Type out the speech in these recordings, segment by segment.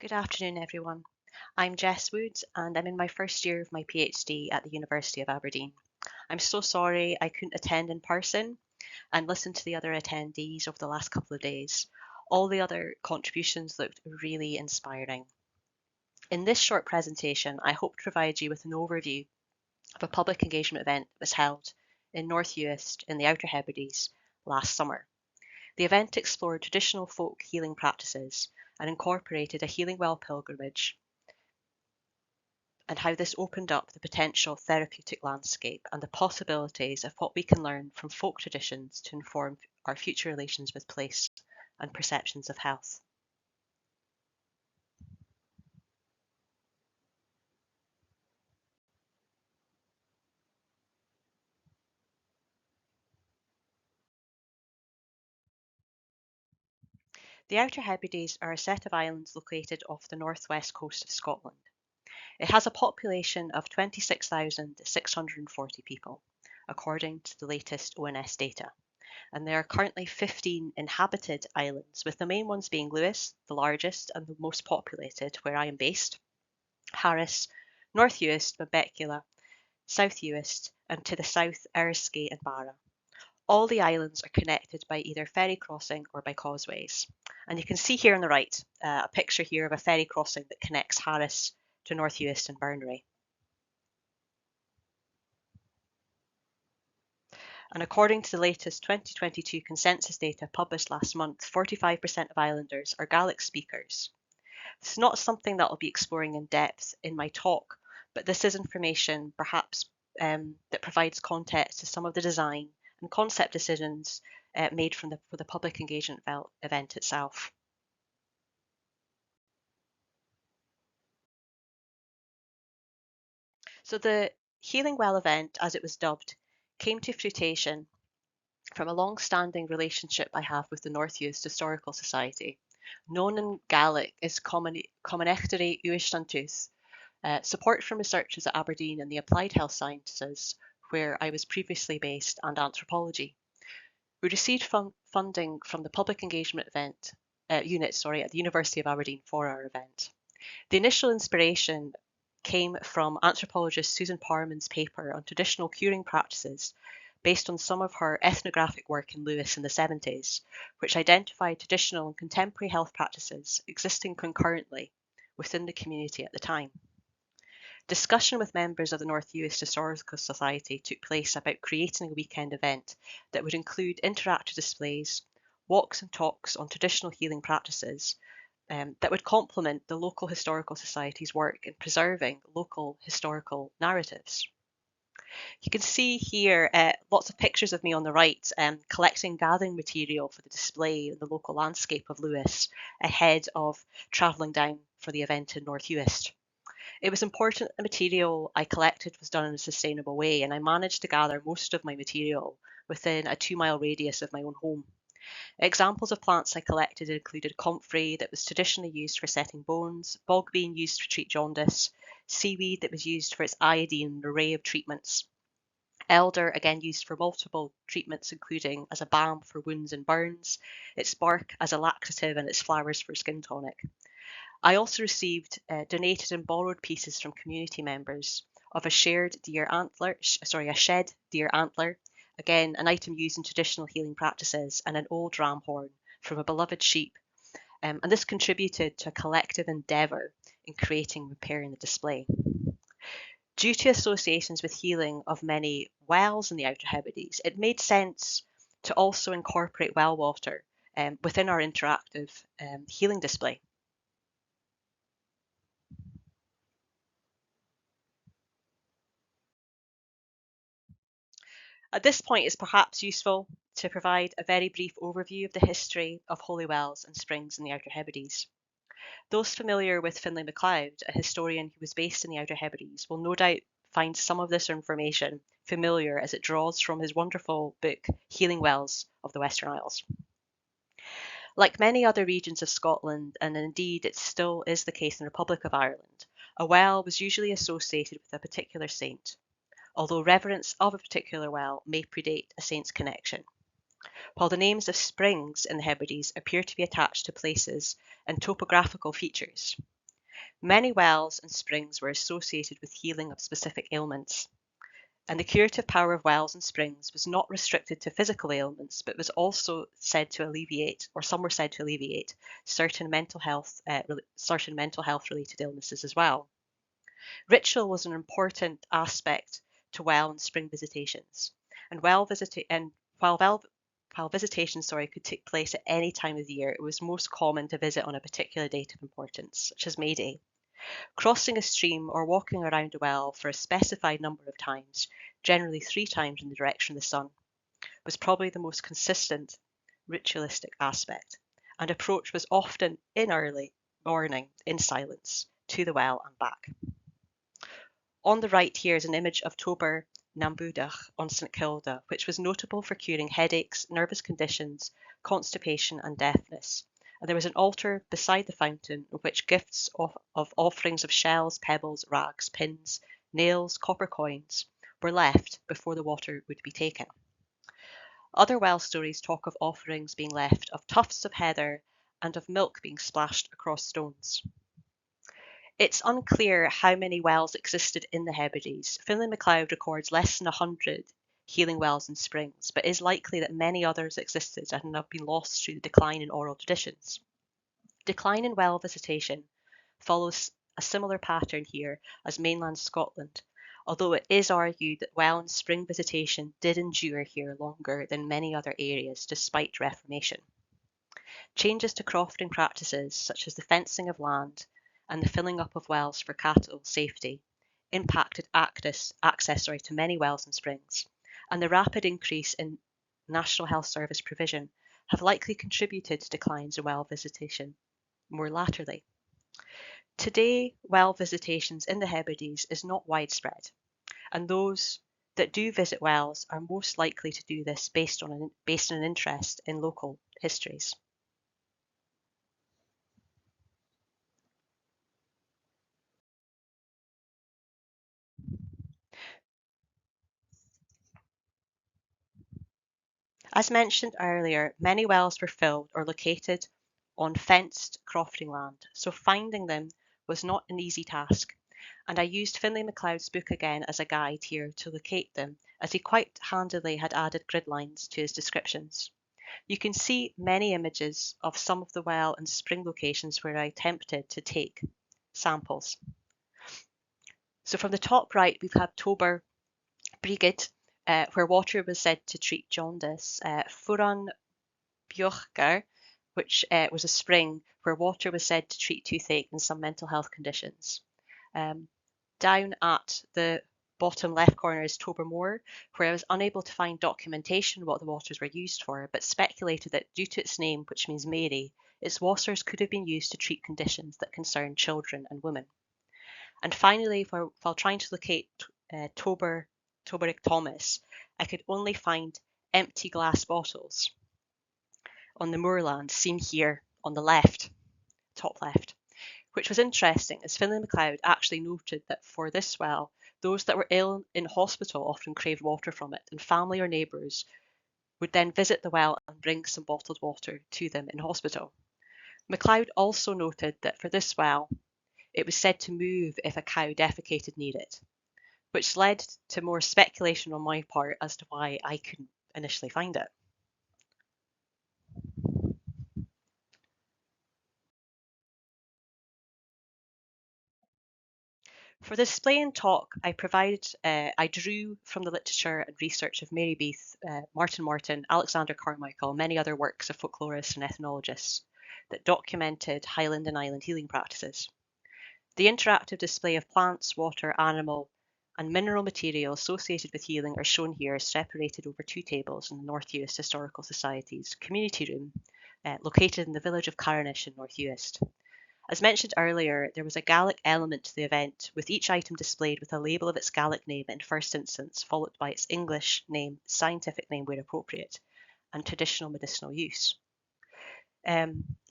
Good afternoon, everyone. I'm Jess Woods, and I'm in my first year of my PhD at the University of Aberdeen. I'm so sorry I couldn't attend in person and listen to the other attendees over the last couple of days. All the other contributions looked really inspiring. In this short presentation, I hope to provide you with an overview of a public engagement event that was held in North Uist in the Outer Hebrides last summer. The event explored traditional folk healing practices and incorporated a healing well pilgrimage and how this opened up the potential therapeutic landscape and the possibilities of what we can learn from folk traditions to inform our future relations with place and perceptions of health. The Outer Hebrides are a set of islands located off the northwest coast of Scotland. It has a population of 26,640 people, according to the latest ONS data. And there are currently 15 inhabited islands, with the main ones being Lewis, the largest and the most populated, where I am based, Harris, North Uist, Mbecula, South Uist, and to the south, Eriskay and Barra. All the islands are connected by either ferry crossing or by causeways. And you can see here on the right a picture here of a ferry crossing that connects Harris to North Uist and Burnley. And according to the latest 2022 consensus data published last month, 45% of islanders are Gaelic speakers. It's not something that I'll be exploring in depth in my talk, but this is information perhaps that provides context to some of the design and concept decisions made for the public engagement event itself. So the Healing Well event, as it was dubbed, came to fruition from a long-standing relationship I have with the North Uist Historical Society, known in Gaelic as Comunechtarí Uistantus. Support from researchers at Aberdeen in the Applied Health Sciences, where I was previously based, and anthropology. We received funding from the Public Engagement Unit at the University of Aberdeen for our event. The initial inspiration came from anthropologist Susan Parman's paper on traditional curing practices based on some of her ethnographic work in Lewis in the 70s, which identified traditional and contemporary health practices existing concurrently within the community at the time. Discussion with members of the North Uist Historical Society took place about creating a weekend event that would include interactive displays, walks and talks on traditional healing practices that would complement the local historical society's work in preserving local historical narratives. You can see here lots of pictures of me on the right collecting gathering material for the display in the local landscape of Lewis ahead of travelling down for the event in North Uist. It was important that the material I collected was done in a sustainable way, and I managed to gather most of my material within a 2-mile radius of my own home. Examples of plants I collected included comfrey that was traditionally used for setting bones, bogbean used to treat jaundice, seaweed that was used for its iodine and an array of treatments, elder again used for multiple treatments including as a balm for wounds and burns, its bark as a laxative and its flowers for skin tonic. I also received donated and borrowed pieces from community members of a shed deer antler, again an item used in traditional healing practices, and an old ram horn from a beloved sheep. And this contributed to a collective endeavour in creating and repairing the display. Due to associations with healing of many wells in the Outer Hebrides, it made sense to also incorporate well water within our interactive healing display. At this point, it's perhaps useful to provide a very brief overview of the history of holy wells and springs in the Outer Hebrides. Those familiar with Finlay MacLeod, a historian who was based in the Outer Hebrides, will no doubt find some of this information familiar as it draws from his wonderful book, Healing Wells of the Western Isles. Like many other regions of Scotland, and indeed it still is the case in the Republic of Ireland, a well was usually associated with a particular saint, although reverence of a particular well may predate a saint's connection, while the names of springs in the Hebrides appear to be attached to places and topographical features. Many wells and springs were associated with healing of specific ailments, and the curative power of wells and springs was not restricted to physical ailments, but was also said to alleviate, or some were said to alleviate, certain mental health related illnesses as well. Ritual was an important aspect to well and spring visitations, and while visitations could take place at any time of the year, it was most common to visit on a particular date of importance, such as May Day. Crossing a stream or walking around a well for a specified number of times, generally 3 times in the direction of the sun, was probably the most consistent ritualistic aspect, and approach was often in early morning in silence to the well and back. On the right here is an image of Tober Nambudach on St Kilda, which was notable for curing headaches, nervous conditions, constipation and deafness. And there was an altar beside the fountain in which gifts of offerings of shells, pebbles, rags, pins, nails, copper coins were left before the water would be taken. Other well stories talk of offerings being left of tufts of heather and of milk being splashed across stones. It's unclear how many wells existed in the Hebrides. Finlay MacLeod records less than 100 healing wells and springs, but is likely that many others existed and have been lost through the decline in oral traditions. Decline in well visitation follows a similar pattern here as mainland Scotland, although it is argued that well and spring visitation did endure here longer than many other areas despite Reformation. Changes to crofting practices, such as the fencing of land and the filling up of wells for cattle safety, impacted access to many wells and springs, and the rapid increase in National Health Service provision have likely contributed to declines in well visitation more latterly. Today, well visitations in the Hebrides is not widespread, and those that do visit wells are most likely to do this based on an interest in local histories. As mentioned earlier, many wells were filled or located on fenced crofting land, so finding them was not an easy task, and I used Finlay MacLeod's book again as a guide here to locate them, as he quite handily had added grid lines to his descriptions. You can see many images of some of the well and spring locations where I attempted to take samples. So from the top right, we've had Tober Brigid, where water was said to treat jaundice. Furan Bjochgar, which was a spring where water was said to treat toothache and some mental health conditions. Down at the bottom left corner is Tobermore, where I was unable to find documentation of what the waters were used for, but speculated that due to its name, which means Mary, its waters could have been used to treat conditions that concern children and women. And finally, while trying to locate Toberick Thomas, I could only find empty glass bottles on the moorland seen here on the left, top left, which was interesting as Finlay MacLeod actually noted that for this well, those that were ill in hospital often craved water from it, and family or neighbours would then visit the well and bring some bottled water to them in hospital. MacLeod also noted that for this well, it was said to move if a cow defecated near it, which led to more speculation on my part as to why I couldn't initially find it. For the display and talk, I drew from the literature and research of Mary Beath, Martin Morton, Alexander Carmichael, and many other works of folklorists and ethnologists that documented Highland and Island healing practices. The interactive display of plants, water, animal, and mineral material associated with healing are shown here, separated over 2 tables in the North Uist Historical Society's community room, located in the village of Carnish in North Uist. As mentioned earlier, there was a Gaelic element to the event, with each item displayed with a label of its Gaelic name in first instance, followed by its English name, scientific name where appropriate, and traditional medicinal use.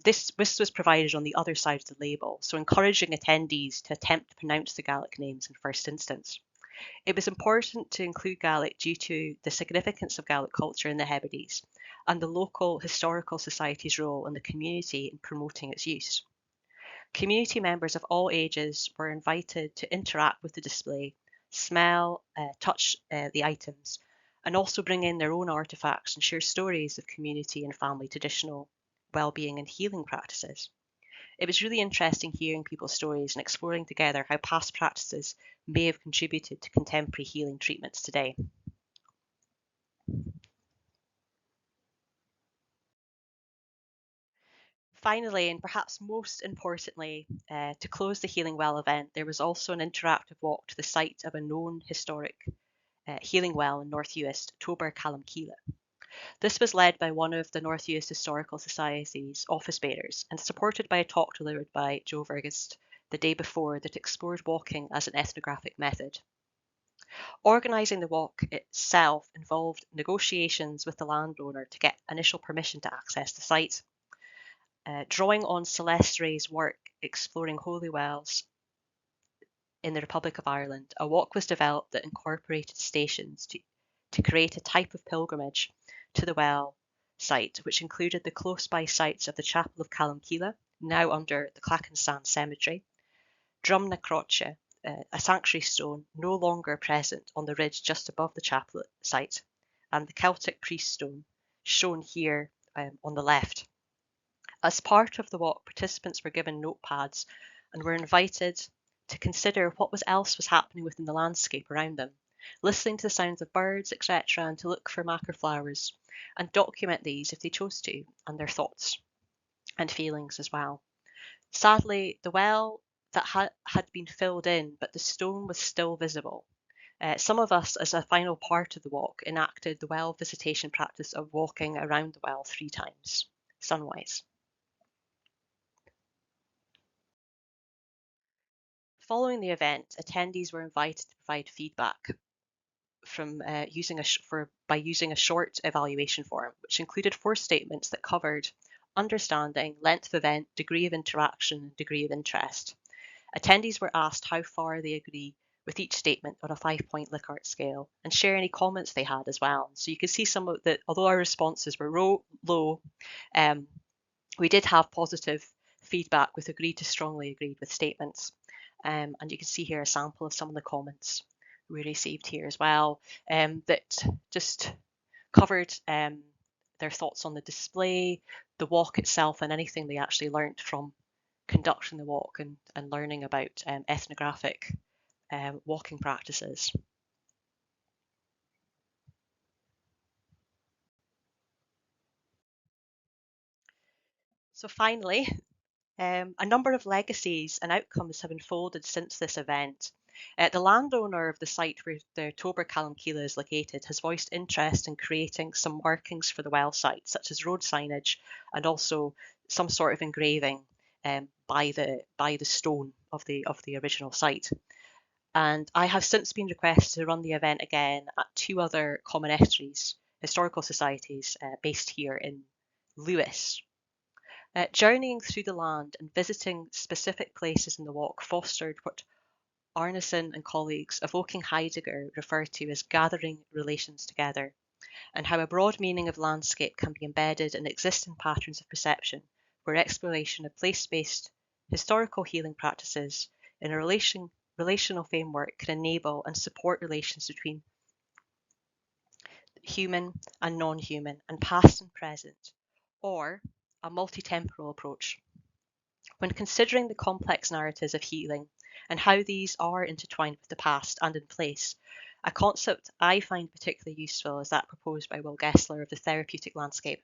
This was provided on the other side of the label, so encouraging attendees to attempt to pronounce the Gaelic names in first instance. It was important to include Gaelic due to the significance of Gaelic culture in the Hebrides and the local historical society's role in the community in promoting its use. Community members of all ages were invited to interact with the display, smell, touch the items, and also bring in their own artifacts and share stories of community and family traditional well-being and healing practices. It was really interesting hearing people's stories and exploring together how past practices may have contributed to contemporary healing treatments today. Finally, and perhaps most importantly, to close the Healing Well event, there was also an interactive walk to the site of a known historic healing well in North Uist, Tober Calamkeela. This was led by one of the North Uist Historical Society's office bearers and supported by a talk delivered by Joe Vergist the day before that explored walking as an ethnographic method. Organising the walk itself involved negotiations with the landowner to get initial permission to access the site, drawing on Celeste Ray's work exploring holy wells in the Republic of Ireland. A walk was developed that incorporated stations to create a type of pilgrimage to the well site, which included the close-by sites of the Chapel of Calamkeela, now under the Clackensan Cemetery, Drum na Croce, a sanctuary stone no longer present on the ridge just above the chapel site, and the Celtic priest stone, shown here on the left. As part of the walk, participants were given notepads and were invited to consider what else was happening within the landscape around them, listening to the sounds of birds, etc., and to look for mackerel flowers and document these if they chose to, and their thoughts and feelings as well. Sadly, the well that had been filled in, but the stone was still visible. Some of us, as a final part of the walk, enacted the well visitation practice of walking around the well 3 times, sunwise. Following the event, attendees were invited to provide feedback by using a short evaluation form, which included 4 statements that covered understanding, length of event, degree of interaction, and degree of interest. Attendees were asked how far they agree with each statement on a 5-point Likert scale and share any comments they had as well. So you can see some of that, although our responses were low, we did have positive feedback with agreed to strongly agreed with statements. And you can see here a sample of some of the comments we received here as well, that just covered their thoughts on the display, the walk itself, and anything they actually learnt from conducting the walk and learning about ethnographic walking practices. So finally, a number of legacies and outcomes have unfolded since this event. The landowner of the site where the Tober Calamkeela is located has voiced interest in creating some markings for the well site, such as road signage and also some sort of engraving by the stone of the original site. And I have since been requested to run the event again at 2 other common estuaries, historical societies based here in Lewis. Journeying through the land and visiting specific places in the walk fostered what Arneson and colleagues of Woking Heidegger refer to as gathering relations together, and how a broad meaning of landscape can be embedded in existing patterns of perception, where exploration of place-based historical healing practices in a relational framework can enable and support relations between human and non-human and past and present, or a multi-temporal approach. When considering the complex narratives of healing and how these are intertwined with the past and in place, a concept I find particularly useful is that proposed by Will Gessler of the therapeutic landscape.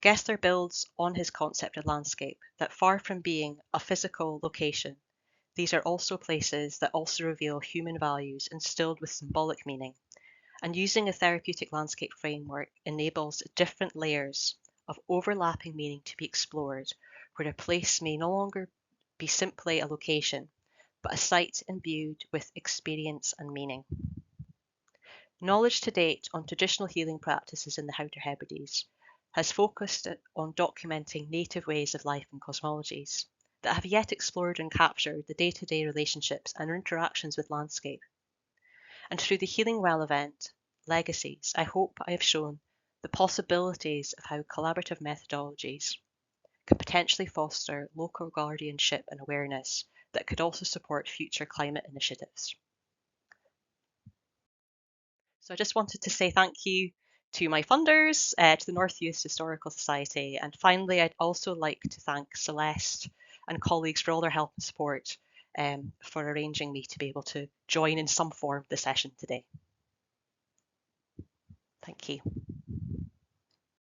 Gessler builds on his concept of landscape, that far from being a physical location, these are also places that also reveal human values instilled with symbolic meaning, and using a therapeutic landscape framework enables different layers of overlapping meaning to be explored, where a place may no longer be simply a location, but a site imbued with experience and meaning. Knowledge to date on traditional healing practices in the Outer Hebrides has focused on documenting native ways of life and cosmologies that have yet explored and captured the day-to-day relationships and interactions with landscape. And through the Healing Well event, Legacies, I hope I have shown the possibilities of how collaborative methodologies could potentially foster local guardianship and awareness that could also support future climate initiatives. So I just wanted to say thank you to my funders, to the North Youth Historical Society, and finally I'd also like to thank Celeste and colleagues for all their help and support for arranging me to be able to join in some form the session today. Thank you.